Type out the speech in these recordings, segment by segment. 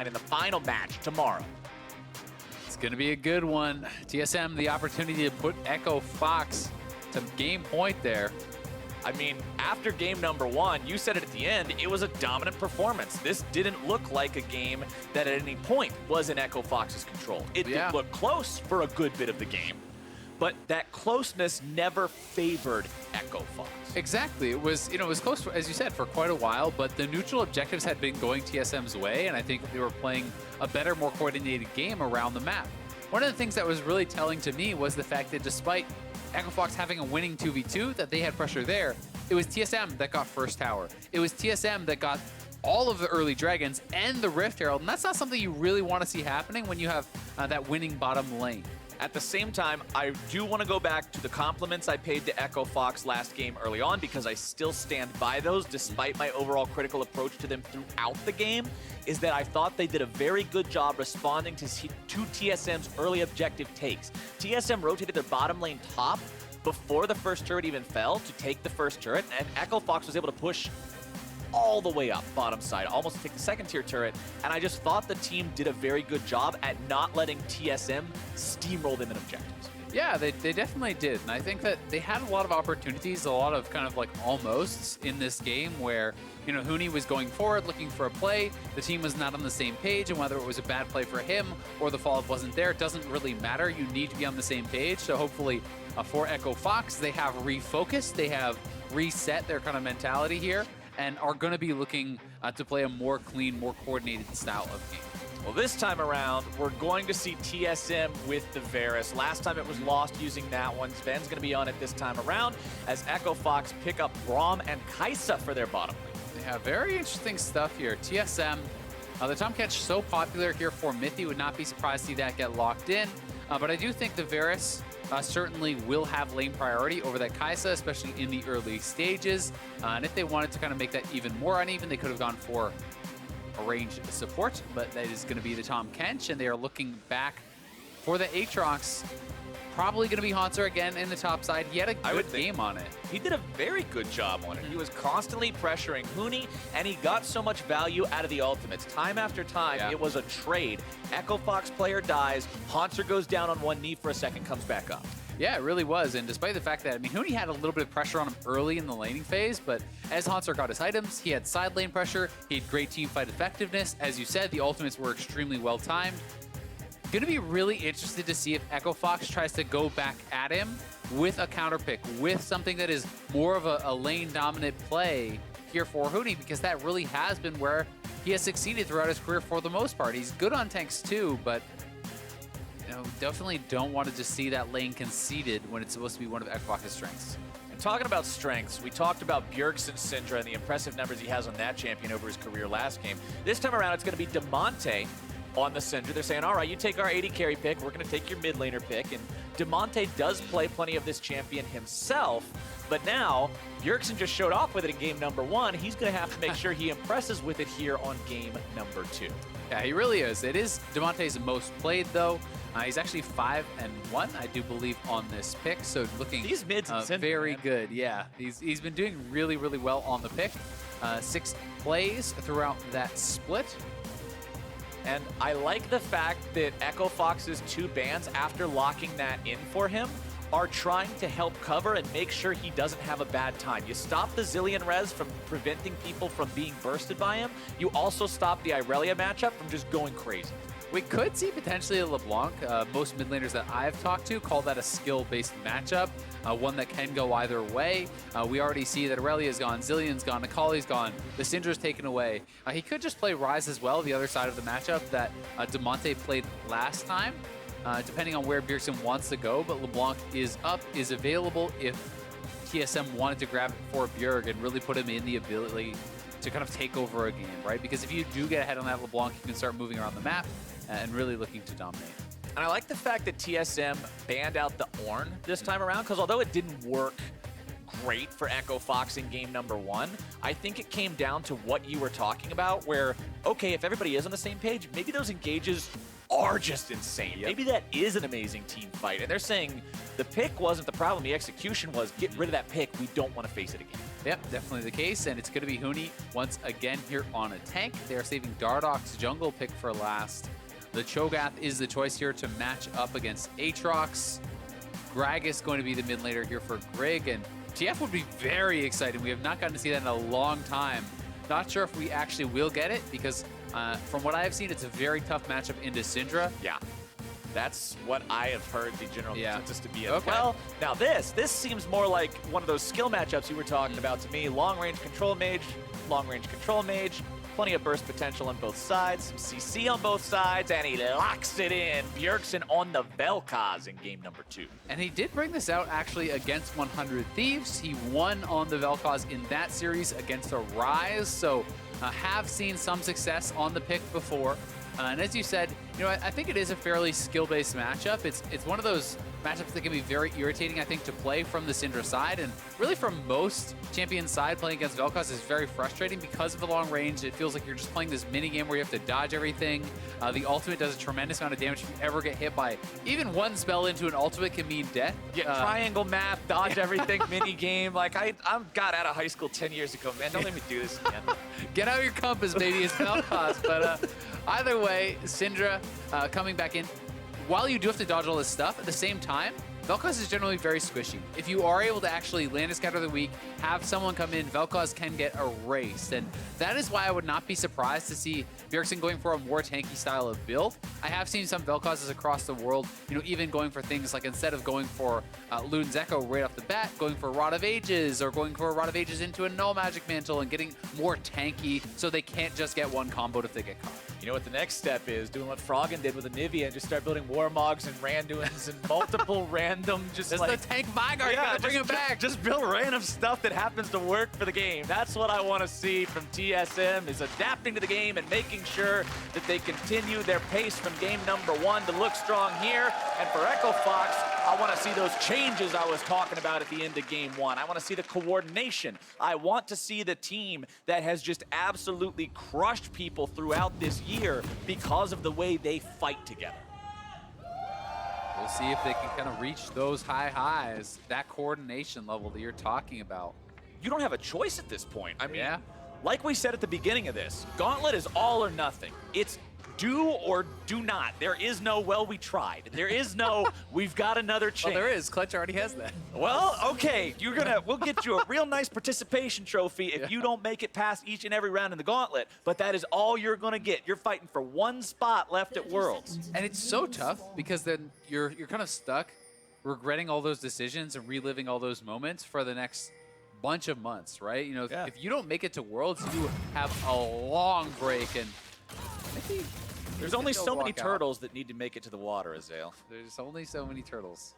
and in the final match tomorrow. It's going to be a good one. TSM, the opportunity to put Echo Fox to game point there. I mean, after game number 1, you said it at the end, it was a dominant performance. This didn't look like a game that at any point was in Echo Fox's control. It did look close for a good bit of the game, but that closeness never favored Echo Fox. Exactly. It was, it was close, as you said, for quite a while, but the neutral objectives had been going TSM's way, and I think they were playing a better, more coordinated game around the map. One of the things that was really telling to me was the fact that despite Echo Fox having a winning 2v2, that they had pressure there, it was TSM that got first tower. It was TSM that got all of the early dragons and the Rift Herald, and that's not something you really want to see happening when you have that winning bottom lane. At the same time, I do want to go back to the compliments I paid to Echo Fox last game early on, because I still stand by those despite my overall critical approach to them throughout the game, is that I thought they did a very good job responding to TSM's early objective takes. TSM rotated their bottom lane top before the first turret even fell to take the first turret, and Echo Fox was able to push all the way up bottom side, almost take the second tier turret, and I just thought the team did a very good job at not letting TSM steamroll them in objectives. Yeah, they definitely did, and I think that they had a lot of opportunities, a lot of kind of like almosts in this game where, Huni was going forward looking for a play, the team was not on the same page, and whether it was a bad play for him or the follow-up wasn't there, it doesn't really matter. You need to be on the same page, so hopefully for Echo Fox, they have refocused, they have reset their kind of mentality here, and are going to be looking to play a more clean, more coordinated style of game. Well, this time around, we're going to see TSM with the Varus. Last time it was lost using that one. Zven's going to be on it this time around as Echo Fox pick up Braum and Kaisa for their bottom lane. Yeah, very interesting stuff here. TSM, the Tahm Kench so popular here for mithy, would not be surprised to see that get locked in. But I do think the Varus certainly will have lane priority over that Kaisa, especially in the early stages. And if they wanted to kind of make that even more uneven, they could have gone for a ranged support, but that is going to be the Tahm Kench, and they are looking back for the Aatrox. Probably going to be Hauntzer again in the top side. He had a good game on it. He did a very good job on it. He was constantly pressuring Huni, and he got so much value out of the ultimates. Time after time, it was a trade. Echo Fox player dies, Hauntzer goes down on one knee for a second, comes back up. Yeah, it really was, and despite the fact that, Huni had a little bit of pressure on him early in the laning phase, but as Hauntzer got his items, he had side lane pressure, he had great team fight effectiveness. As you said, the ultimates were extremely well timed. Going to be really interested to see if Echo Fox tries to go back at him with a counter pick, with something that is more of a lane-dominant play here for Huni, because that really has been where he has succeeded throughout his career for the most part. He's good on tanks too, but definitely don't want to just see that lane conceded when it's supposed to be one of Echo Fox's strengths. And talking about strengths, we talked about Bjergsen Syndra and the impressive numbers he has on that champion over his career last game. This time around, it's going to be Damonte on the Syndra. They're saying, all right, you take our AD carry pick, we're going to take your mid laner pick, and Damonte does play plenty of this champion himself, but now Bjergsen just showed off with it in game number 1. He's going to have to make sure he impresses with it here on game number 2. Yeah, he really is. It is Damonte's most played, though. He's actually 5-1, I do believe, on this pick, so looking these mids very good. Yeah, he's been doing really, really well on the pick. 6 plays throughout that split. And I like the fact that Echo Fox's 2 bans, after locking that in for him, are trying to help cover and make sure he doesn't have a bad time. You stop the Zillion res from preventing people from being bursted by him. You also stop the Irelia matchup from just going crazy. We could see potentially a LeBlanc. Most mid laners that I've talked to call that a skill-based matchup, one that can go either way. We already see that Aurelia's gone, Zillion's gone, Akali's gone, the Syndra's taken away. He could just play Ryze as well, the other side of the matchup that Damonte played last time, depending on where Bjergsen wants to go, but LeBlanc is up, is available if TSM wanted to grab it for Bjerg and really put him in the ability to kind of take over a game, right? Because if you do get ahead on that LeBlanc, you can start moving around the map and really looking to dominate. And I like the fact that TSM banned out the Ornn this time around, because although it didn't work great for Echo Fox in game number 1, I think it came down to what you were talking about, where, okay, if everybody is on the same page, maybe those engages are just insane. Yep. Maybe that is an amazing team fight. And they're saying the pick wasn't the problem. The execution was get rid of that pick. We don't want to face it again. Yep, definitely the case, and it's going to be Huni once again here on a tank. They are saving Dardoch's jungle pick for last. The Cho'Gath is the choice here to match up against Aatrox. Gragas going to be the mid laner here for Grig, and TF would be very exciting. We have not gotten to see that in a long time. Not sure if we actually will get it, because from what I have seen, it's a very tough matchup into Syndra. Yeah. That's what I have heard the general consensus to be as Okay. well. Now this seems more like one of those skill matchups you were talking about to me. Long-range control mage, plenty of burst potential on both sides, some CC on both sides, and he locks it in. Bjergsen on the Velkoz in game number 2. And he did bring this out actually against 100 Thieves. He won on the Velkoz in that series against a Rise, so have seen some success on the pick before. And as you said, you know, I think it is a fairly skill-based matchup. It's one of those matchups that can be very irritating, I think, to play from the Syndra side. And really from most champion side, playing against Velkoz is very frustrating because of the long range. It feels like you're just playing this mini game where you have to dodge everything. The ultimate does a tremendous amount of damage if you ever get hit by even one spell into an ultimate can mean death. Yeah, triangle math, dodge everything, mini game. Like I got out of high school 10 years ago, man. Don't let me do this again. Get out your compass, baby. It's Velkoz. But either way, Syndra coming back in. While you do have to dodge all this stuff, at the same time, Velkoz is generally very squishy. If you are able to actually land a scatter of the week, have someone come in, Velkoz can get erased. And that is why I would not be surprised to see Bjergsen going for a more tanky style of build. I have seen some Velkozes across the world, you know, even going for things like instead of going for Luden's Echo right off the bat, going for Rod of Ages or going for Rod of Ages into a Null Magic Mantle and getting more tanky so they can't just get one comboed if they get caught. You know what the next step is? Doing what Froggen did with Anivia and just start building Warmogs and Randuins and multiple random just It's like... the tank Vigor, yeah, bring it back. Just build random stuff that happens to work for the game. That's what I want to see from TSM, is adapting to the game and making sure that they continue their pace from game number 1 to look strong here. And for Echo Fox, I want to see those changes I was talking about at the end of game 1. I want to see the coordination. I want to see the team that has just absolutely crushed people throughout this year because of the way they fight together. We'll see if they can kind of reach those high highs, that coordination level that you're talking about. You don't have a choice at this point. I mean, Yeah. like we said at the beginning of this, Gauntlet is all or nothing. It's do or do not. There is no, well, we tried. There is no, we've got another chance. Well, there is. Clutch already has that. Well, okay, we'll get you a real nice participation trophy if you don't make it past each and every round in the Gauntlet, but that is all you're gonna get. You're fighting for one spot left at Worlds. And it's so tough because then you're kind of stuck regretting all those decisions and reliving all those moments for the next bunch of months, right? You know, Yeah. if you don't make it to Worlds, you have a long break, and maybe There's only so many walk out. turtles that need to make it to the water, Azael. There's only so many turtles.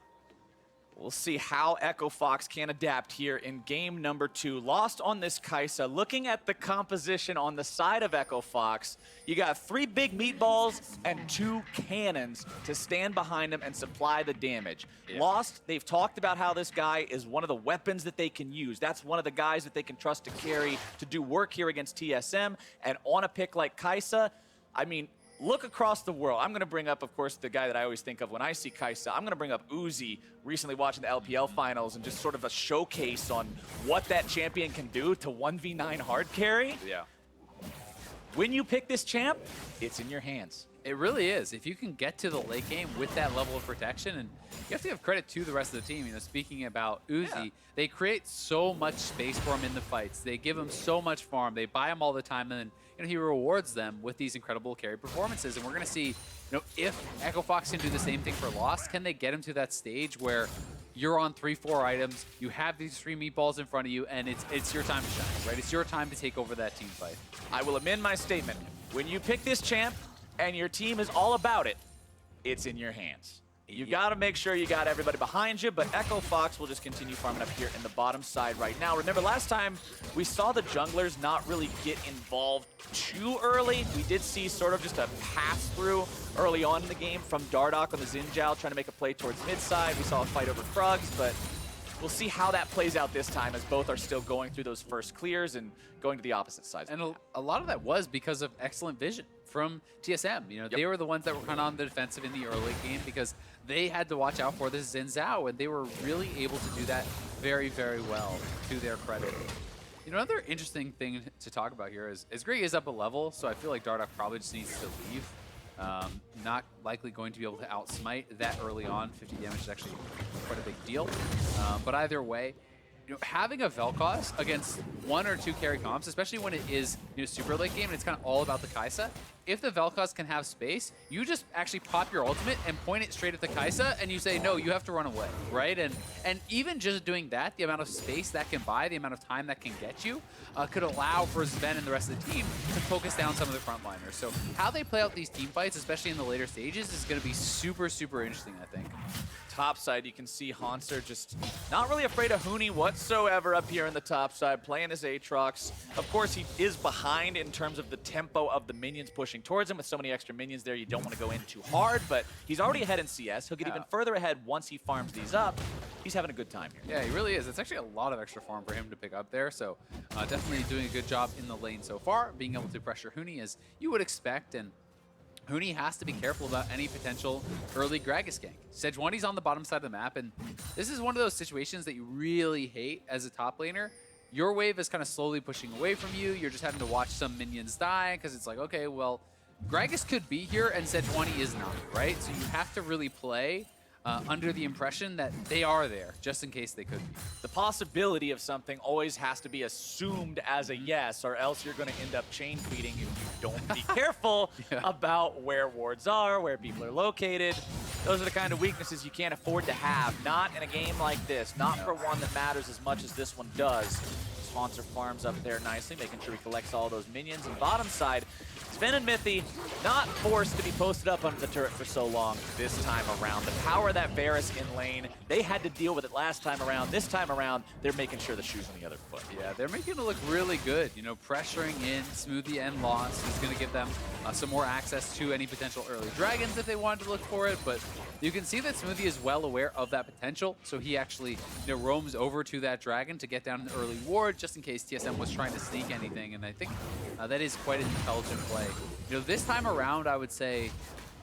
We'll see how Echo Fox can adapt here in game number 2. Lost on this Kaisa. Looking at the composition on the side of Echo Fox, you got 3 big meatballs and 2 cannons to stand behind them and supply the damage. Yeah. Lost, they've talked about how this guy is one of the weapons that they can use. That's one of the guys that they can trust to carry, to do work here against TSM. And on a pick like Kaisa, I mean, look across the world. I'm going to bring up, of course, the guy that I always think of when I see Kaisa. I'm going to bring up Uzi, recently watching the LPL finals, and just sort of a showcase on what that champion can do to 1v9 hard carry. Yeah. When you pick this champ, it's in your hands. It really is. If you can get to the late game with that level of protection, and you have to give credit to the rest of the team. You know, speaking about Uzi, they create so much space for him in the fights. They give him so much farm. They buy him all the time, and then he rewards them with these incredible carry performances. And we're going to see, if Echo Fox can do the same thing for Lost, can they get him to that stage where you're on 3-4 items, you have these 3 meatballs in front of you, and it's your time to shine, right? It's your time to take over that team fight. I will amend my statement. When you pick this champ and your team is all about it, it's in your hands. You got to make sure you got everybody behind you, but Echo Fox will just continue farming up here in the bottom side right now. Remember, last time we saw the junglers not really get involved too early. We did see sort of just a pass-through early on in the game from Dardoch on the Zinjao trying to make a play towards mid-side. We saw a fight over Krugs, but we'll see how that plays out this time as both are still going through those first clears and going to the opposite sides. And a lot of that was because of excellent vision from TSM. You know, they were the ones that were kind of on the defensive in the early game because they had to watch out for this Xin Zhao, and they were really able to do that very, very well, to their credit. You know, another interesting thing to talk about here is Grig is up a level, so I feel like Dardoch probably just needs to leave. Not likely going to be able to outsmite that early on. 50 damage is actually quite a big deal. But either way, you know, having a Velkoz against 1 or 2 carry comps, especially when it is, you know, super late game and it's kind of all about the Kaisa, if the Velkoz can have space, you just actually pop your ultimate and point it straight at the Kaisa and you say, no, you have to run away, right? And even just doing that, the amount of space that can buy, the amount of time that can get you, could allow for Zven and the rest of the team to focus down some of the frontliners. So how they play out these team fights, especially in the later stages, is going to be super, super interesting, I think. Top side, you can see Hauntzer just not really afraid of Huni whatsoever up here in the top side, playing his Aatrox. Of course, he is behind in terms of the tempo of the minions pushing towards him. With so many extra minions there, you don't want to go in too hard, but he's already ahead in CS. He'll get even further ahead once he farms these up. He's having a good time here. Yeah, he really is. It's actually a lot of extra farm for him to pick up there, so definitely doing a good job in the lane so far, being able to pressure Huni as you would expect, and Huni has to be careful about any potential early Gragas gank. Sejuani's on the bottom side of the map, and this is one of those situations that you really hate as a top laner. Your wave is kind of slowly pushing away from you. You're just having to watch some minions die because it's like, okay, well, Gragas could be here and Sejuani is not, right? So you have to really play under the impression that they are there, just in case they could be. The possibility of something always has to be assumed as a yes, or else you're going to end up chain feeding if you don't be careful about where wards are, where people are located. Those are the kind of weaknesses you can't afford to have. Not in a game like this. Not for one that matters as much as this one does. Hauntzer farms up there nicely, making sure he collects all those minions. And bottom side, Zven and Mithy not forced to be posted up under the turret for so long this time around. The power of that Varus in lane, they had to deal with it last time around. This time around, they're making sure the shoe's on the other foot. Yeah, they're making it look really good. You know, pressuring in Smoothie and Lost is going to give them some more access to any potential early dragons if they wanted to look for it. But you can see that Smoothie is well aware of that potential, so he actually, you know, roams over to that dragon to get down an early ward just in case TSM was trying to sneak anything, and I think that is quite an intelligent play. You know, this time around, I would say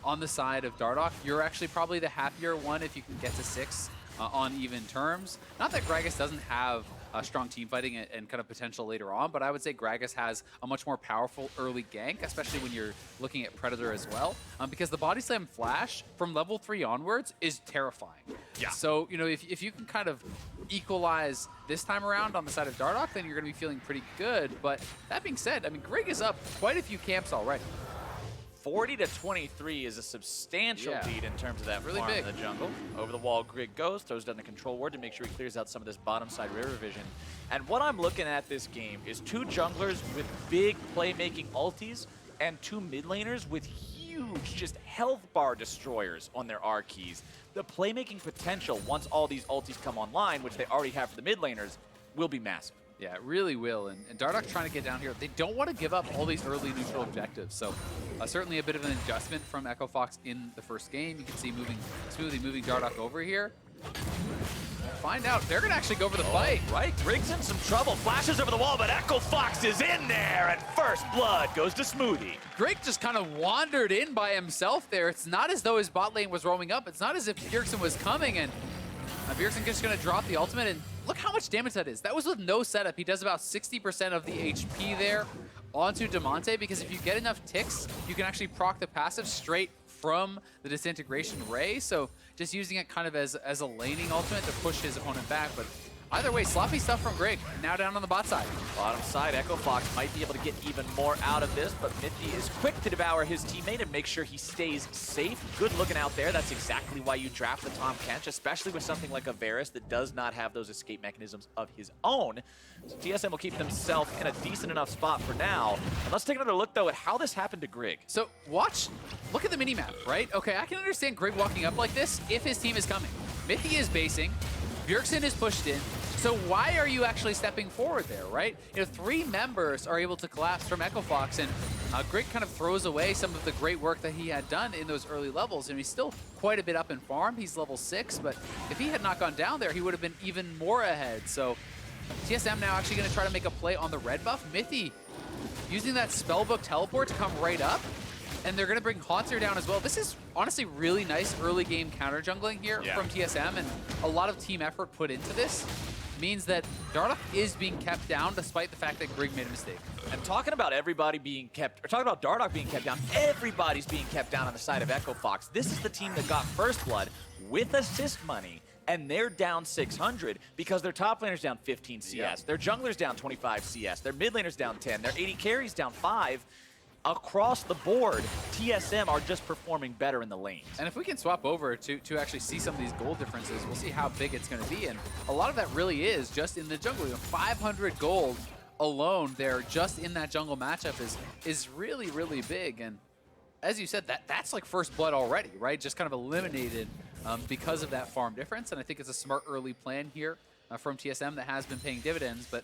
on the side of Dardoch, you're actually probably the happier one if you can get to 6 on even terms. Not that Gragas doesn't have strong team fighting and kind of potential later on, but I would say Gragas has a much more powerful early gank, especially when you're looking at Predator as well, because the body slam flash from level 3 onwards is terrifying. Yeah. So, you know, if you can kind of equalize this time around on the side of Dardoch, then you're going to be feeling pretty good. But that being said, I mean, Grig is up quite a few camps already. 40 to 23 is a substantial lead in terms of that really farm big in the jungle. Over the wall, Grig goes, throws down the control ward to make sure he clears out some of this bottom side river vision. And what I'm looking at this game is 2 junglers with big playmaking ultis and 2 mid laners with huge just health bar destroyers on their R keys. The playmaking potential once all these ultis come online, which they already have for the mid laners, will be massive. Yeah, it really will. And Dardoch trying to get down here. They don't want to give up all these early neutral objectives. So certainly a bit of an adjustment from Echo Fox in the first game. You can see Smoothie moving Dardoch over here. Find out. They're going to actually go for the fight. Right? Grig's in some trouble. Flashes over the wall, but Echo Fox is in there. And first blood goes to Smoothie. Grig just kind of wandered in by himself there. It's not as though his bot lane was roaming up. It's not as if Bjergsen was coming. And Bjergsen just going to drop the ultimate, and look how much damage that is. That was with no setup. He does about 60% of the HP there onto Damonte, because if you get enough ticks, you can actually proc the passive straight from the Disintegration Ray. So just using it kind of as a laning ultimate to push his opponent back. But either way, sloppy stuff from Grig. Now down on the bot side. Bottom side, Echo Fox might be able to get even more out of this, but Mithy is quick to devour his teammate and make sure he stays safe. Good looking out there. That's exactly why you draft the Tahm Kench, especially with something like a Varus that does not have those escape mechanisms of his own. So TSM will keep themselves in a decent enough spot for now. And let's take another look, though, at how this happened to Grig. So look at the minimap, right? Okay, I can understand Grig walking up like this if his team is coming. Mithy is basing. Bjergsen is pushed in. So why are you actually stepping forward there, right? You know, 3 members are able to collapse from Echo Fox, and Grig kind of throws away some of the great work that he had done in those early levels, and he's still quite a bit up in farm. He's level 6, but if he had not gone down there, he would have been even more ahead. So TSM now actually going to try to make a play on the red buff. Mithy using that spellbook teleport to come right up. and they're going to bring Hauntzer down as well. This is honestly really nice early game counter jungling here from TSM, and a lot of team effort put into this means that Dardoch is being kept down despite the fact that Grig made a mistake. And talking about everybody being kept, or talking about Dardoch being kept down, everybody's being kept down on the side of Echo Fox. This is the team that got first blood with assist money, and they're down 600 because their top laner's down 15 CS, their jungler's down 25 CS, their mid laner's down 10, their AD carry's down 5. Across the board, TSM are just performing better in the lanes. And if we can swap over to actually see some of these gold differences, we'll see how big it's going to be. And a lot of that really is just in the jungle. 500 gold alone there just in that jungle matchup is really, really big. And as you said, that's like first blood already, right? Just kind of eliminated because of that farm difference. And I think it's a smart early plan here from TSM that has been paying dividends. But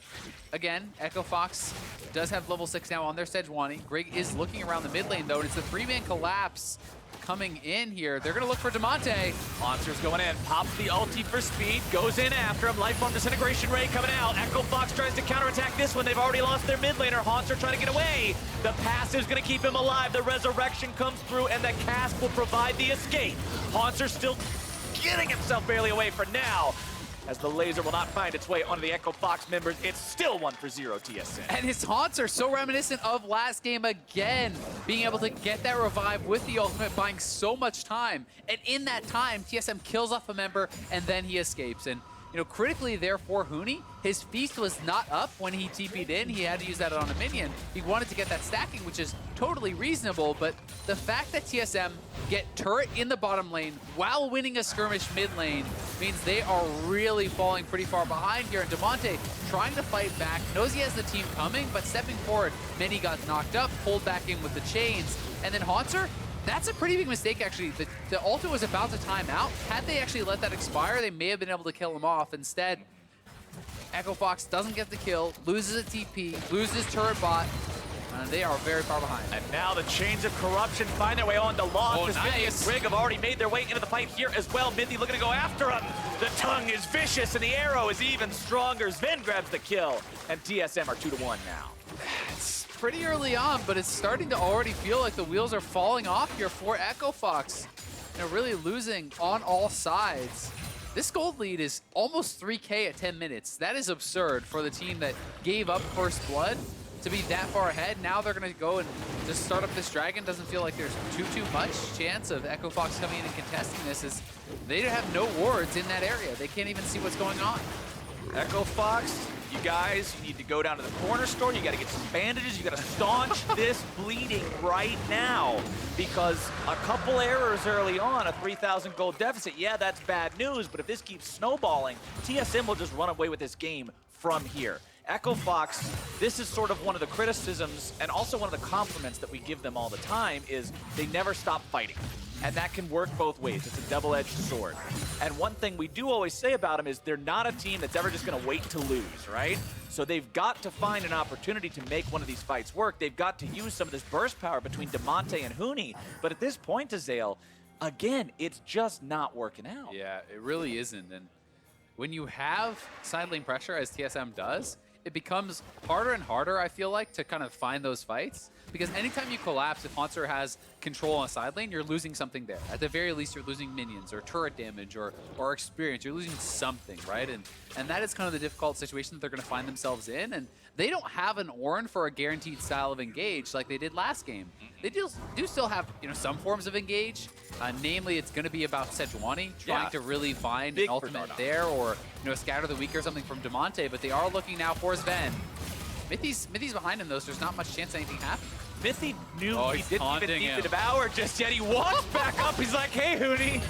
again, Echo Fox does have level 6 now on their Sejuani. Grig is looking around the mid lane though, and it's the 3-man collapse coming in here. They're gonna look for Damonte. Monster's going in, pops the ulti for speed, goes in after him, life form disintegration ray coming out. Echo Fox tries to counterattack this one. They've already lost their mid laner. Hauntzer trying to get away. The passive's gonna keep him alive. The resurrection comes through and the cast will provide the escape. Hauntzer still getting himself barely away for now. As the laser will not find its way onto the Echo Fox members, it's still 1-0 TSM. And his Hauntzer so reminiscent of last game again, being able to get that revive with the ultimate, buying so much time. And in that time, TSM kills off a member, and then he escapes. And you know, critically there for Huni, his feast was not up when he TP'd in. He had to use that on a minion. He wanted to get that stacking, which is totally reasonable, but the fact that TSM get turret in the bottom lane while winning a skirmish mid lane means they are really falling pretty far behind here. And Damonte trying to fight back, knows he has the team coming, but stepping forward, Mini got knocked up, pulled back in with the chains, and then Hauntzer, that's a pretty big mistake, actually. The ultimate was about to time out. Had they actually let that expire, they may have been able to kill him off. Instead, Echo Fox doesn't get the kill, loses a TP, loses turret bot, and they are very far behind. And now the chains of corruption find their way on to Lost. Oh, Mithy and Grig have already made their way into the fight here as well. Mithy looking to go after him. The tongue is vicious and the arrow is even stronger. Zven grabs the kill, and TSM are 2-1 now. It's pretty early on, but it's starting to already feel like the wheels are falling off here for Echo Fox. You know, really losing on all sides. This gold lead is almost 3K at 10 minutes. That is absurd for the team that gave up first blood to be that far ahead. Now they're going to go and just start up this dragon. Doesn't feel like there's too much chance of Echo Fox coming in and contesting this, as they have no wards in that area. They can't even see what's going on. Echo Fox, you guys need to go down to the corner store. You got to get some bandages. You got to staunch this bleeding right now, because a couple errors early on, a 3,000 gold deficit. Yeah, that's bad news, but if this keeps snowballing, TSM will just run away with this game from here. Echo Fox, this is sort of one of the criticisms and also one of the compliments that we give them all the time, is they never stop fighting. And that can work both ways. It's a double-edged sword. And one thing we do always say about them is they're not a team that's ever just going to wait to lose, right? So they've got to find an opportunity to make one of these fights work. They've got to use some of this burst power between Damonte and Huni. But at this point, Azael, again, it's just not working out. Yeah, it really isn't. And when you have side lane pressure, as TSM does, it becomes harder and harder, I feel like, to kind of find those fights. Because anytime you collapse, if Hauntzer has control on a side lane, you're losing something there. At the very least, you're losing minions or turret damage or experience. You're losing something, right? And that is kind of the difficult situation that they're going to find themselves in. And they don't have an Ornn for a guaranteed style of engage like they did last game. They do still have, you know, some forms of engage. Namely, it's going to be about Sejuani trying to really find an ultimate there, or, you know, a Scatter the Weak or something from Damonte. But they are looking now for Zven. Mithy's behind him though, so there's not much chance anything happens. Mithy knew he didn't even need to devour just yet. He walks back up. He's like, hey, Huni,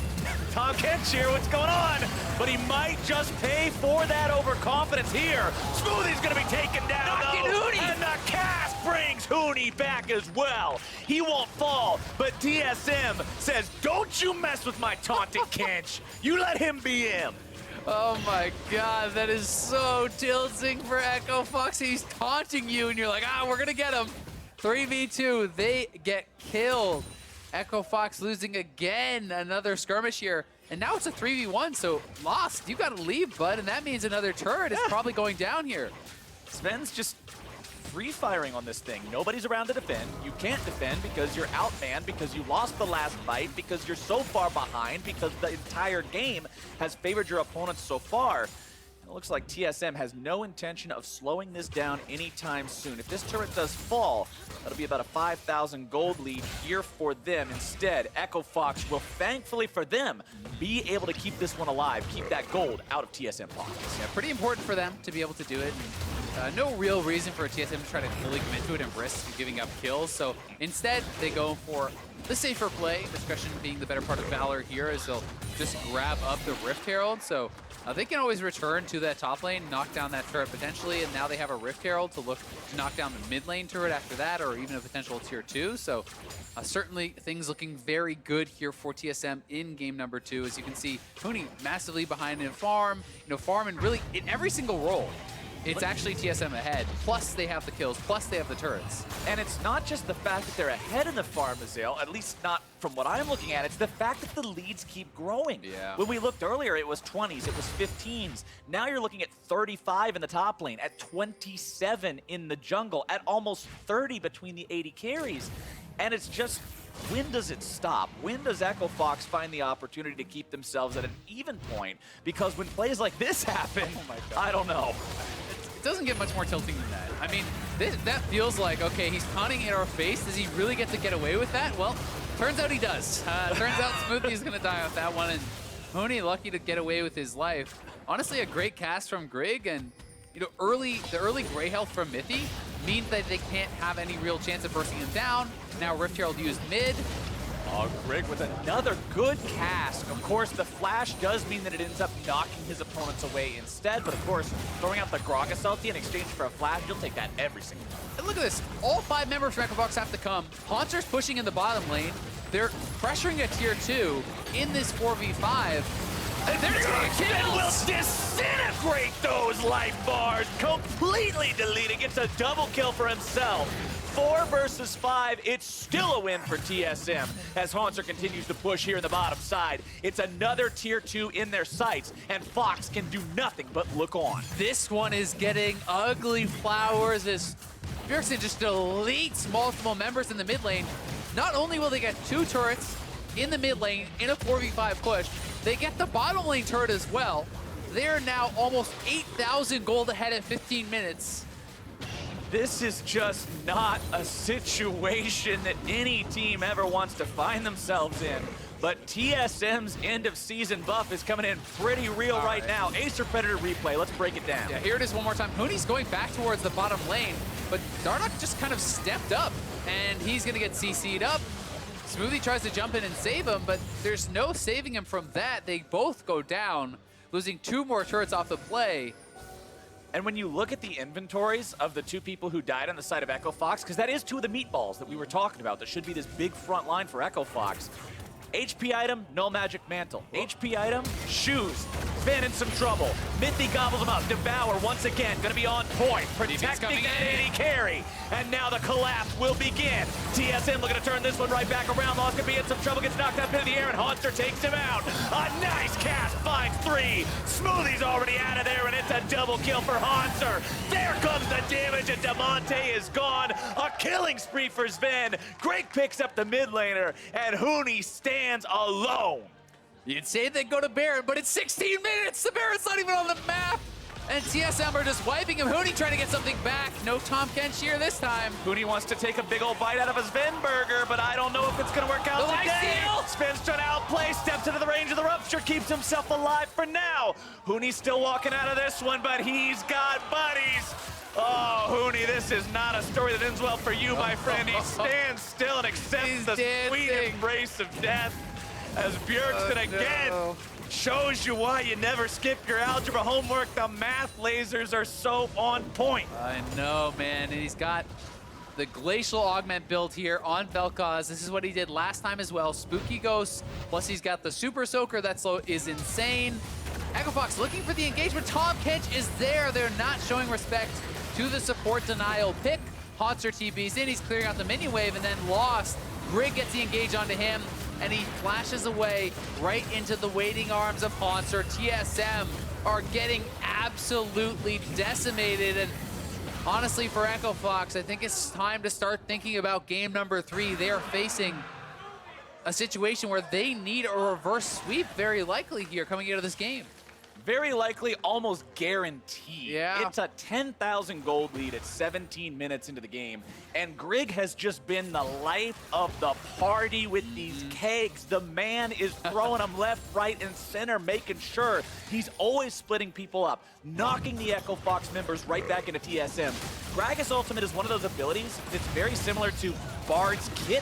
Tahm Kench here, what's going on? But he might just pay for that overconfidence here. Smoothie's going to be taken down, though. And the cast brings Huni back as well. He won't fall, but TSM says, don't you mess with my taunting Kench. You let him be him. Oh my god, that is so tilting for Echo Fox. He's taunting you, and you're like, we're going to get him. 3v2, they get killed. Echo Fox losing again, another skirmish here. And now it's a 3v1, so Lost, you gotta leave, bud, and that means another turret is probably going down here. Zven's just free firing on this thing. Nobody's around to defend. You can't defend because you're outmanned, because you lost the last fight, because you're so far behind, because the entire game has favored your opponents so far. It looks like TSM has no intention of slowing this down anytime soon. If this turret does fall, that'll be about a 5,000 gold lead here for them. Instead, Echo Fox will, thankfully for them, be able to keep this one alive, keep that gold out of TSM pockets. Yeah, pretty important for them to be able to do it. No real reason for TSM to try to fully commit to it and risk giving up kills. So instead, they go for the safer play, discretion being the better part of Valor here, as they'll just grab up the Rift Herald. So they can always return to that top lane, knock down that turret potentially, and now they have a Rift Herald to look to knock down the mid lane turret after that, or even a potential tier 2. So certainly things looking very good here for TSM in game number 2. As you can see, Huni massively behind in farm, farm and really in every single role. It's actually TSM ahead, plus they have the kills, plus they have the turrets. And it's not just the fact that they're ahead in the farm, Azael, at least not from what I'm looking at. It's the fact that the leads keep growing. Yeah. When we looked earlier, it was 20s, it was 15s. Now you're looking at 35 in the top lane, at 27 in the jungle, at almost 30 between the 80 carries. And it's just, when does it stop? When does Echo Fox find the opportunity to keep themselves at an even point? Because when plays like this happen, Oh my God. I don't know. It doesn't get much more tilting than that. I mean, that feels like, okay, he's taunting in our face. Does he really get to get away with that? Well, turns out he does. Turns out Smoothie is going to die off that one, and Huni lucky to get away with his life. Honestly, a great cast from Grig, and the early gray health from Mithy means that they can't have any real chance of bursting him down. Now Rift Herald used mid. Oh, Grig with another good cast. Of course, the flash does mean that it ends up knocking his opponents away instead, but of course, throwing out the Gragas ulti in exchange for a flash, you'll take that every single time. And look at this. All 5 members from Echo Fox have to come. Hauntzer's pushing in the bottom lane. They're pressuring a tier 2 in this 4v5. And they're getting Zven will kills! disintegrate those life bars, completely deleting. It's a double kill for himself. 4 versus 5, it's still a win for TSM as Hauntzer continues to push here in the bottom side. It's another tier 2 in their sights, and Fox can do nothing but look on. This one is getting ugly flowers as Bjergsen just deletes multiple members in the mid lane. Not only will they get 2 turrets in the mid lane in a 4v5 push, they get the bottom lane turret as well. They are now almost 8,000 gold ahead at 15 minutes. This is just not a situation that any team ever wants to find themselves in. But TSM's end of season buff is coming in pretty real right now. Acer Predator replay, let's break it down. Yeah, here it is one more time. Huni's going back towards the bottom lane, but Dardoch just kind of stepped up, and he's gonna get CC'd up. Smoothie tries to jump in and save him, but there's no saving him from that. They both go down, losing 2 more turrets off the play. And when you look at the inventories of the 2 people who died on the side of Echo Fox, because that is 2 of the meatballs that we were talking about, that should be this big front line for Echo Fox. HP item, no magic mantle. HP item, shoes. Zven in some trouble. Mithy gobbles him up. Devour once again, gonna be on point. Protecting that AD carry. And now the collapse will begin. TSM looking to turn this one right back around. Lost gonna be in some trouble, gets knocked up into the air, and Hauntzer takes him out. A nice cast, finds 3. Smoothie's already out of there, and it's a double kill for Hauntzer. There comes the damage, and Damonte is gone. A killing spree for Zven. Grig picks up the mid laner, and Huni stands alone. You'd say they'd go to Baron, but it's 16 minutes! The Baron's not even on the map! And TSM are just wiping him. Huni trying to get something back. No Tahm Kench here this time. Huni wants to take a big old bite out of a Zven burger, but I don't know if it's going to work out today. Zven's trying to outplay, steps into the range of the rupture, keeps himself alive for now. Huni's still walking out of this one, but he's got buddies. Oh, Huni, this is not a story that ends well for you, my friend. He stands still and accepts the sweet embrace of death as Bjergsen again shows you why you never skip your algebra homework. The math lasers are so on point. I know, man. And he's got the Glacial Augment build here on Velkoz. This is what he did last time as well. Spooky Ghost, plus he's got the Super Soaker that is insane. Echo Fox looking for the engagement. Tahm Kench is there. They're not showing respect to the support denial pick. Hauntzer TB's in. He's clearing out the minion wave and then lost. Grig gets the engage onto him, and he flashes away right into the waiting arms of Hauntzer. TSM are getting absolutely decimated, and honestly, for Echo Fox, I think it's time to start thinking about game number 3. They are facing a situation where they need a reverse sweep, very likely here coming out of this game. Very likely, almost guaranteed. Yeah. It's a 10,000 gold lead at 17 minutes into the game, and Grig has just been the life of the party with these kegs. The man is throwing them left, right, and center, making sure he's always splitting people up, knocking the Echo Fox members right back into TSM. Gragas Ultimate is one of those abilities that's very similar to Bard's Kit,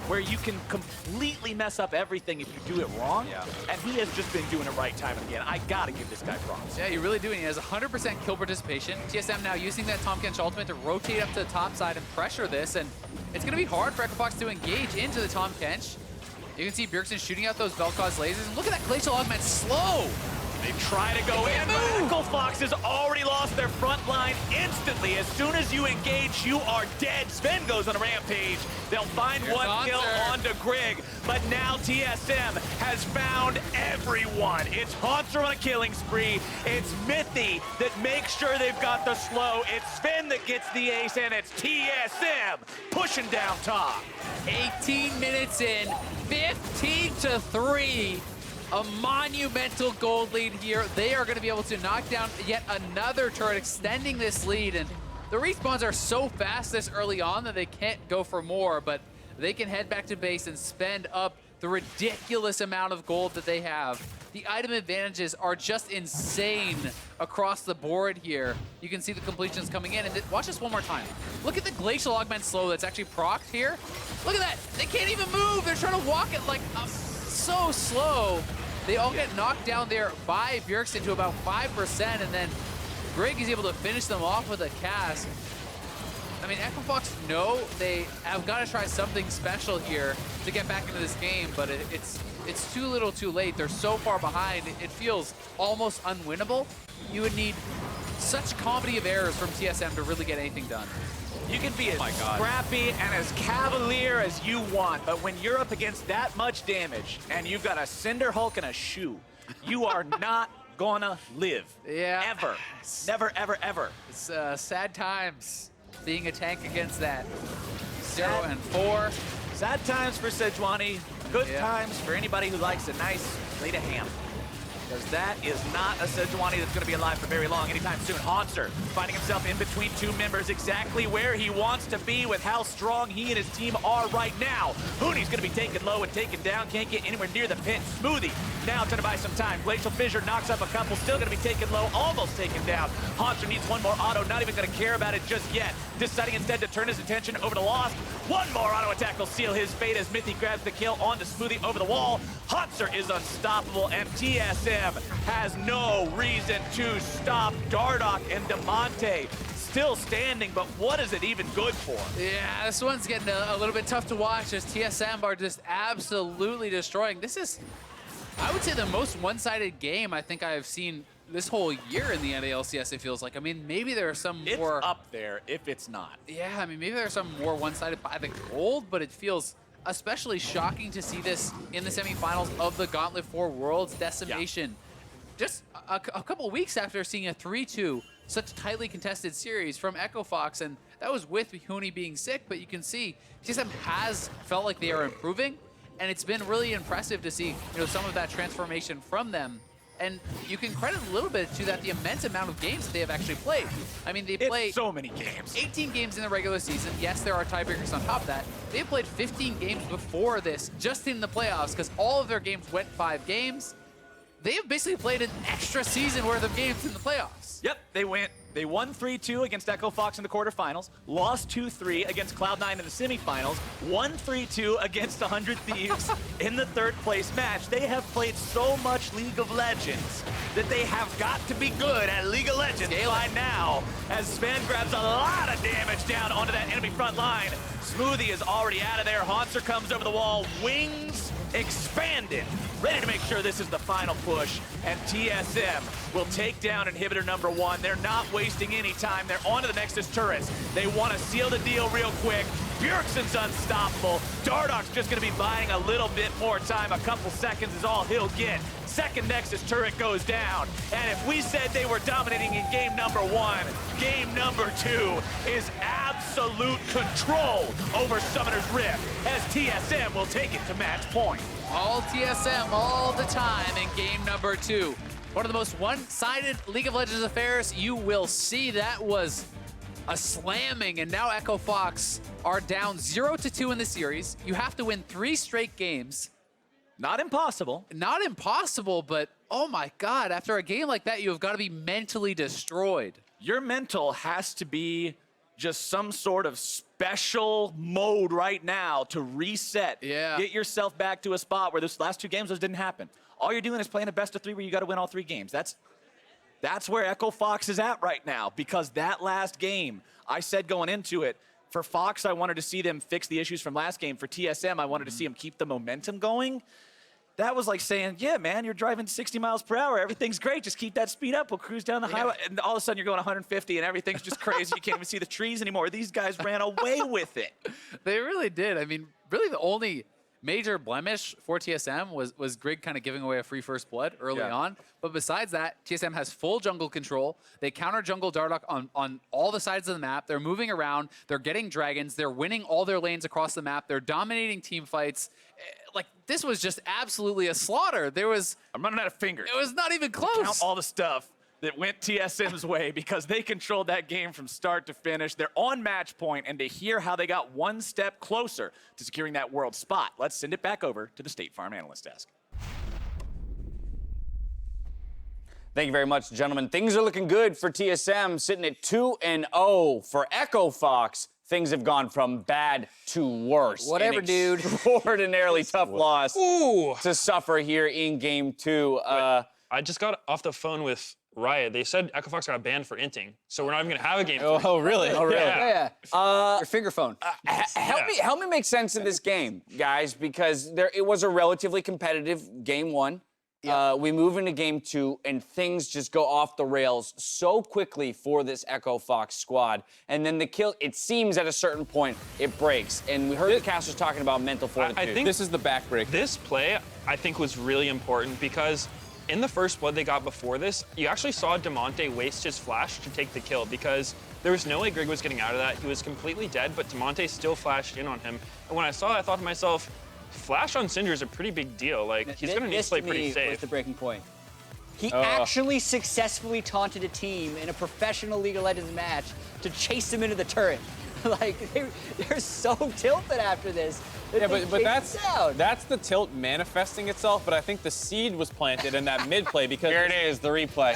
where you can completely mess up everything if you do it wrong. Yeah. And he has just been doing it right time and again. I gotta give this guy props. Yeah, you really do. And he has 100% kill participation. TSM now using that Tahm Kench ultimate to rotate up to the top side and pressure this. And it's going to be hard for Echo Fox to engage into the Tahm Kench. You can see Bjergsen shooting out those Velkoz lasers. And look at that Glacial Augment slow. They try to go in, but Echo Fox has already lost their front line instantly. As soon as you engage, you are dead. Zven goes on a rampage. They'll find Here's one kill Hauntzer. onto Grig, but now TSM has found everyone. It's Hauntzer on a killing spree. It's mithy that makes sure they've got the slow. It's Zven that gets the ace, and it's TSM pushing down top. 18 minutes in, 15-3. A monumental gold lead here. They are going to be able to knock down yet another turret, extending this lead. And the respawns are so fast this early on that they can't go for more, but they can head back to base and spend up the ridiculous amount of gold that they have. The item advantages are just insane across the board here. You can see the completions coming in. And watch this one more time. Look at the Glacial Augment slow that's actually procced here. Look at that. They can't even move. They're trying to walk it like so slow. They all get knocked down there by Bjergsen to about 5%, and then Grig is able to finish them off with a cast. I mean, Echo Fox know they have got to try something special here to get back into this game, but it's too little too late. They're so far behind, it feels almost unwinnable. You would need such comedy of errors from TSM to really get anything done. You can be as scrappy and as cavalier as you want, but when you're up against that much damage and you've got a Cinder Hulk and a shoe, you are not gonna live. Yeah. Ever. Never, ever, ever. It's sad times being a tank against that. 0-4. Sad times for Sejuani, good times for anybody who likes a nice plate of ham. Because that is not a Sejuani that's going to be alive for very long anytime soon. Hauntzer finding himself in between two members, exactly where he wants to be with how strong he and his team are right now. Huni's going to be taken low and taken down, can't get anywhere near the pit. Smoothie now trying to buy some time. Glacial Fissure knocks up a couple, still going to be taken low, almost taken down. Hauntzer needs one more auto, not even going to care about it just yet. Deciding instead to turn his attention over to Lost. One more auto attack will seal his fate as Mithy grabs the kill onto Smoothie over the wall. Hauntzer is unstoppable, and TSM has no reason to stop. Dardoch and Damonte still standing, but what is it even good for? Yeah, this one's getting a little bit tough to watch as TSM are just absolutely destroying. This is, I would say, the most one-sided game I think I've seen this whole year in the LCS, it feels like. I mean, maybe there are some more... It's up there if it's not. Yeah, I mean, maybe there's some more one-sided by the gold, but it feels especially shocking to see this in the semifinals of the Gauntlet 4 Worlds Decimation. Yeah. Just a couple weeks after seeing a 3-2, such tightly contested series from Echo Fox, and that was with Huni being sick, but you can see TSM has felt like they are improving, and it's been really impressive to see, you know, some of that transformation from them. And you can credit a little bit to that the immense amount of games that they have actually played. I mean, they played so many games. 18 games in the regular season. Yes, there are tiebreakers on top of that. They've played 15 games before this, just in the playoffs, because all of their games went 5 games. They have basically played an extra season worth of games in the playoffs. Yep, they won 3-2 against Echo Fox in the quarterfinals, lost 2-3 against Cloud9 in the semifinals, won 3-2 against 100 Thieves in the third place match. They have played so much League of Legends that they have got to be good at League of Legends by now, as Zven grabs a lot of damage down onto that enemy front line. Smoothie is already out of there. Hauntzer comes over the wall, wings expanded, ready to make sure this is the final push. And TSM will take down inhibitor number 1. They're not wasting any time. They're on to the Nexus turrets. They want to seal the deal real quick. Bjergsen's unstoppable. Dardoch's just going to be buying a little bit more time. A couple seconds is all he'll get. Second Nexus turret goes down. And if we said they were dominating in game number 1, game number 2 is absolute control over Summoner's Rift, as TSM will take it to match point. All TSM all the time in game number 2. One of the most one-sided League of Legends affairs you will see. That was a slamming, and now Echo Fox are down 0-2 in the series. You have to win 3 straight games. Not impossible. Not impossible, but oh my God, after a game like that, you have got to be mentally destroyed. Your mental has to be just some sort of special mode right now to reset. Yeah. Get yourself back to a spot where those last 2 games, those didn't happen. All you're doing is playing a best of 3 where you got to win all 3 games. That's where Echo Fox is at right now, because that last game, I said going into it, for Fox, I wanted to see them fix the issues from last game. For TSM, I wanted to see them keep the momentum going. That was like saying, yeah, man, you're driving 60 miles per hour. Everything's great. Just keep that speed up. We'll cruise down the highway. And all of a sudden, you're going 150, and everything's just crazy. You can't even see the trees anymore. These guys ran away with it. They really did. I mean, really the only major blemish for TSM was Grig kind of giving away a free first blood early on. But besides that, TSM has full jungle control. They counter jungle Dardoch on all the sides of the map. They're moving around. They're getting dragons. They're winning all their lanes across the map. They're dominating team fights. Like, this was just absolutely a slaughter. I'm running out of fingers. It was not even close. Count all the stuff that went TSM's way because they controlled that game from start to finish. They're on match point, and to hear how they got one step closer to securing that world spot, let's send it back over to the State Farm Analyst Desk. Thank you very much, gentlemen. Things are looking good for TSM, sitting at 2-0. For Echo Fox, things have gone from bad to worse. Whatever, dude. Extraordinarily tough loss to suffer here in Game 2. I just got off the phone with Riot. They said Echo Fox got banned for inting, so we're not even gonna have a game. Oh, really? Oh, really? Yeah. Your finger phone. Help me make sense of this game, guys, because it was a relatively competitive Game 1. We move into Game 2, and things just go off the rails so quickly for this Echo Fox squad. And then the kill, it seems at a certain point, it breaks. And we heard the casters talking about mental fortitude. I think This is the back break. this play, I think, was really important because in the first blood they got before this, you actually saw Damonte waste his flash to take the kill because there was no way Grig was getting out of that. He was completely dead, but Damonte still flashed in on him. And when I saw it, I thought to myself, flash on Syndra is a pretty big deal. Like, he's going to need to play pretty Was safe. the breaking point. He actually successfully taunted a team in a professional League of Legends match to chase them into the turret. Like, they're so tilted after this. Yeah, but that's the tilt manifesting itself. But I think the seed was planted in that mid play because Here it is, the replay.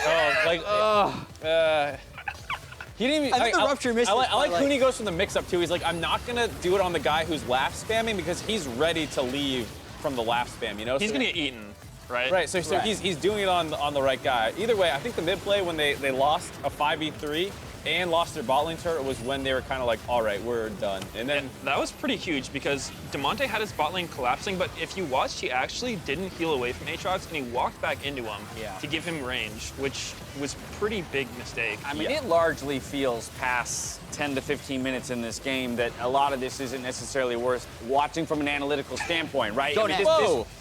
He didn't even. I think the rupture missed it, I like but, like- Huni goes for the mix-up too. He's like, I'm not gonna do it on the guy who's laugh spamming because he's ready to leave from the laugh spam. You know, He's So- going to get eaten, right? Right, so he's doing it on the right guy. Either way, I think the mid play when they lost a 5v3 and lost their bot lane turret was when they were kind of like, all right, we're done. And then That was pretty huge because Damonte had his bot lane collapsing, but if you watched, he actually didn't heal away from Aatrox, and he walked back into him to give him range, which was pretty big mistake. I mean, it largely feels past 10 to 15 minutes in this game that a lot of this isn't necessarily worth watching from an analytical standpoint, right? Don't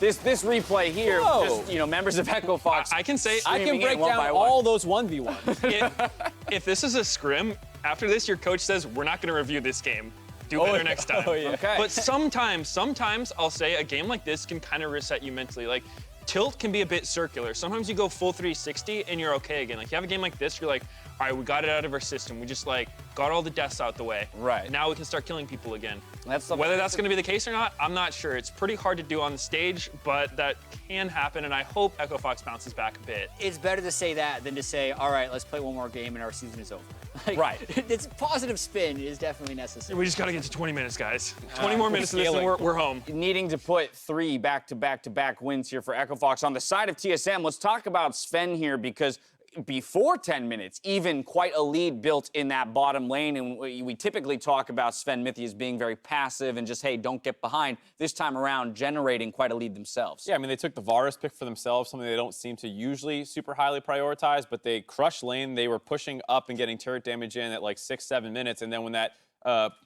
this replay here, just, you know, members of Echo Fox. I can say I can streaming break it one down by one. all those 1v1s. if this is a scrim, after this, your coach says, we're not going to review this game. Do better next time. Okay. But sometimes I'll say a game like this can kind of reset you mentally. Like, tilt can be a bit circular. Sometimes you go full 360 and you're okay again. Like, you have a game like this, you're like, all right, we got it out of our system. We just, like, got all the deaths out the way. Right. Now we can start killing people again. Whether Whether that's going to be the case or not, I'm not sure. It's pretty hard to do on the stage, but that can happen, and I hope Echo Fox bounces back a bit. It's better to say that than to say, all right, let's play one more game and our season is over. Like, Right. This positive spin is definitely necessary. We just got to get to 20 minutes, guys. 20 more minutes of this and scaling. we're home. Needing to put 3 back-to-back-to-back wins here for Echo Fox. On the side of TSM, let's talk about Zven here because before 10 minutes, even quite a lead built in that bottom lane. And we typically talk about Zven Mithy as being very passive and just, hey, don't get behind. This time around, generating quite a lead themselves. Yeah, I mean, they took the Varus pick for themselves, something they don't seem to usually super highly prioritize, but they crushed lane. They were pushing up and getting turret damage in at like 6-7 minutes. And then when that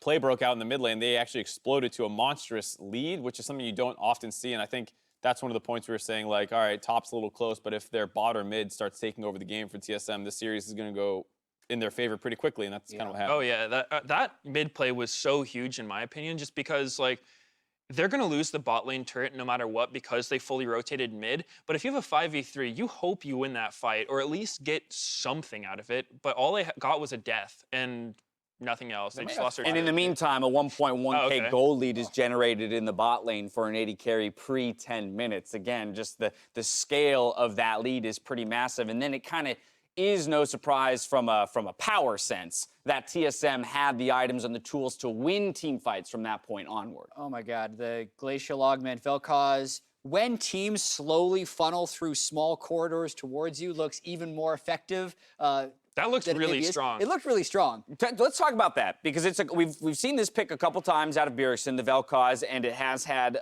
play broke out in the mid lane, they actually exploded to a monstrous lead, which is something you don't often see. And I think that's one of the points we were saying, like, all right, top's a little close, but if their bot or mid starts taking over the game for TSM, this series is going to go in their favor pretty quickly, and that's kind of what happened. Oh, yeah, that mid play was so huge, in my opinion, just because, like, they're going to lose the bot lane turret no matter what because they fully rotated mid. But if you have a 5v3, you hope you win that fight or at least get something out of it. But all they got was a death and nothing else. They just lost their And in the meantime, a 1.1K gold lead is generated in the bot lane for an AD carry pre-10 minutes. Again, just the scale of that lead is pretty massive. And then it kind of is no surprise from a power sense that TSM had the items and the tools to win team fights from that point onward. Oh my God, the Glacial Augment, Velkoz, when teams slowly funnel through small corridors towards you, looks even more effective. That looks really strong. It looked really strong. Let's talk about that, because we've seen this pick a couple times out of Bjergsen, the Velkoz, and it has had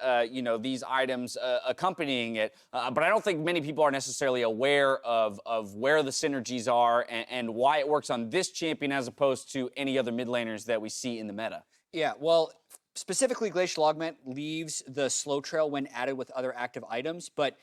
these items accompanying it. But I don't think many people are necessarily aware of where the synergies are and why it works on this champion as opposed to any other mid laners that we see in the meta. Yeah, well, specifically Glacial Augment leaves the slow trail when added with other active items, but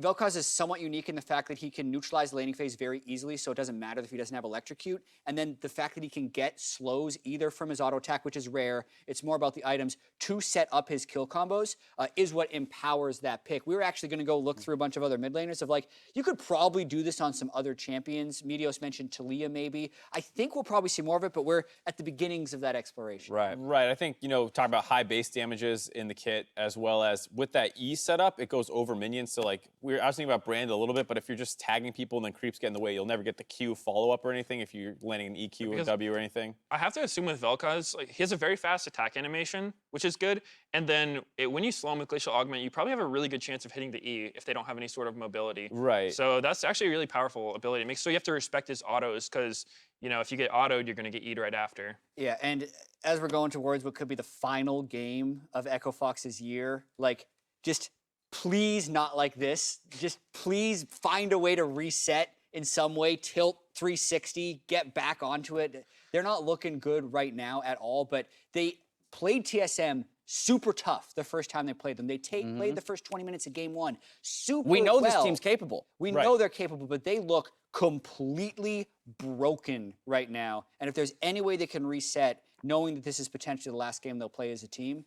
Velkoz is somewhat unique in the fact that he can neutralize the laning phase very easily, so it doesn't matter if he doesn't have Electrocute. And then the fact that he can get slows either from his auto attack, which is rare, it's more about the items, to set up his kill combos is what empowers that pick. We were actually going to go look through a bunch of other mid laners of like, you could probably do this on some other champions. Meteos mentioned Talia maybe. I think we'll probably see more of it, but we're at the beginnings of that exploration. Right. I think, talk about high base damages in the kit, as well as with that E setup, it goes over minions. So like, I was thinking about Brand a little bit, but if you're just tagging people and then creeps get in the way, you'll never get the Q follow-up or anything if you're landing an EQ or W or anything. I have to assume with Velkoz, like, he has a very fast attack animation, which is good. And then when you slow him with Glacial Augment, you probably have a really good chance of hitting the E if they don't have any sort of mobility. Right. So that's actually a really powerful ability. So you have to respect his autos because, if you get autoed, you're going to get E'd right after. Yeah, and as we're going towards what could be the final game of Echo Fox's year, like, just please not like this. Just please find a way to reset in some way, tilt 360, get back onto it. They're not looking good right now at all, but they played TSM super tough the first time they played them. They played the first 20 minutes of game one super well. We know this team's capable. We know they're capable, but they look completely broken right now. And if there's any way they can reset, knowing that this is potentially the last game they'll play as a team.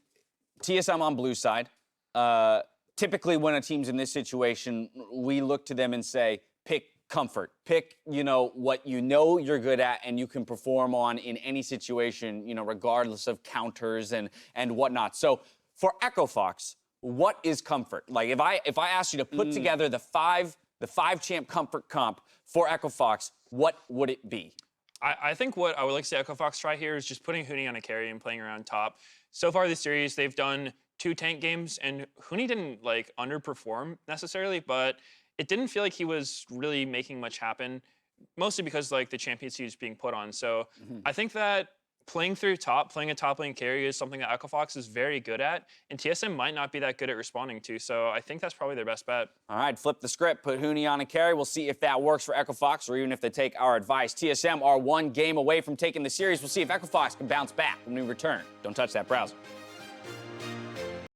TSM on blue side. Typically, when a team's in this situation, we look to them and say, pick comfort. Pick, what you're good at and you can perform on in any situation, regardless of counters and whatnot. So for Echo Fox, what is comfort? Like, if I asked you to put together the five champ comfort comp for Echo Fox, what would it be? I think what I would like to see Echo Fox try here is just putting Huni on a carry and playing around top. So far this series, they've done 2 tank games, and Huni didn't underperform necessarily, but it didn't feel like he was really making much happen, mostly because the champions he was being put on. So I think that playing through top, playing a top lane carry is something that Echo Fox is very good at, and TSM might not be that good at responding to. So I think that's probably their best bet. All right, flip the script, put Huni on a carry. We'll see if that works for Echo Fox, or even if they take our advice. TSM are 1 game away from taking the series. We'll see if Echo Fox can bounce back when we return. Don't touch that browser.